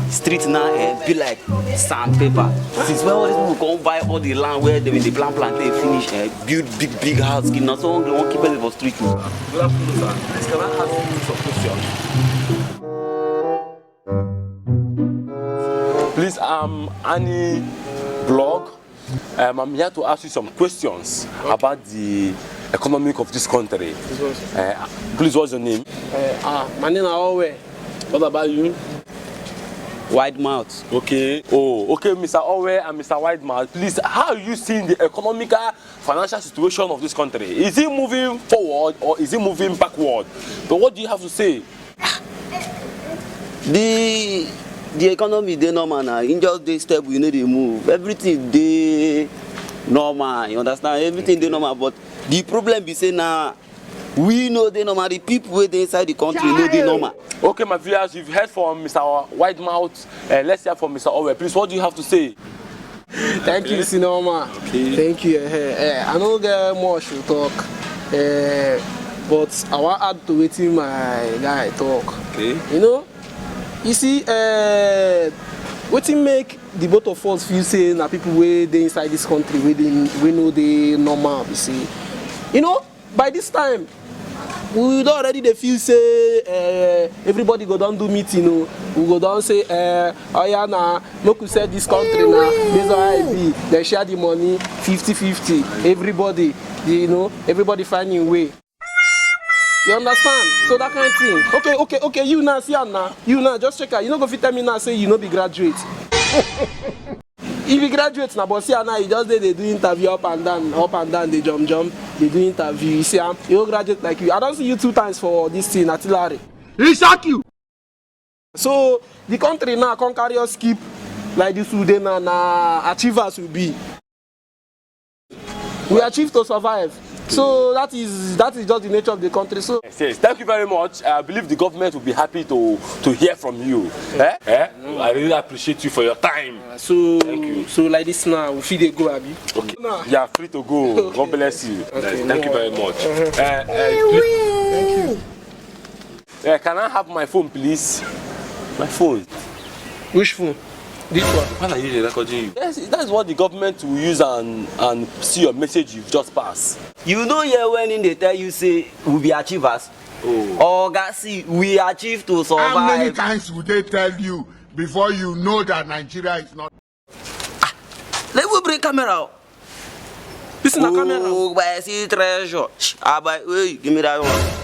street now be like sandpaper. Since when all these people come buy all the land where they plant they finish build big house, now so won't keep it for street. Good afternoon, sir. Please can I ask you some questions? Please, Annie blog. I'm here to ask you some questions about the economic of this country. Please, what's your name? My name is Owe. What about you? Wide mouth. Okay. Oh, okay, Mr. Owe and Mr. Widemouth. Please, how are you seeing the economical, financial situation of this country? Is it moving forward or is it moving backward? But what do you have to say? The economy dey normal now. In just dey stable, you know they move. Everything dey normal. You understand? Everything dey normal. But the problem be say now we know they normal. The people wey dey inside the country know they normal. Okay, my viewers, you've heard from Mr. Widemouth. Let's hear from Mr. Owe. Please, what do you have to say? Thank you, Sinoma. Okay. Thank you. I don't get much to talk, but I want to add to wetin my guy talk. Okay. You know, you see, wetin make the both of us feel say na people wey dey inside this country we know dey normal. You see, you know, by this time we don already dey feel say everybody go don do meeting o. We go don say oya na make we sell this country na based on how e be. Dem share the money 50-50. Everybody, you know, everybody find im way. You understand? So that kind of thing. Okay. You now see am now. You now just check out. You no go fit tell me now say you no be graduate. If you graduate now, but see now you just they do interview up and down, they jump, they do interview. You see you no graduate like you. I don't see you 2 times for this thing, artillery. He shock you. So the country now can't carry us keep like this today now achievers will be. We achieve to survive. So that is just the nature of the country. So yes. Thank you very much. I believe the government will be happy to hear from you. I really appreciate you for your time. So thank you. So like this now, we feel go, Abi. Okay. You are free to go. Okay. God bless you. Okay, thank you very much. Please. Thank you. Can I have my phone, please? My phone. Which phone? This one. Why are you recording you? Yes, that's what the government will use and see your message you've just passed. You know here when they tell you say we be achievers. Oh God, see, we achieve to survive. How many times would they tell you before you know that Nigeria is not? Let me bring camera out. This is a camera. Oh, but I see treasure. Wait, give me that one.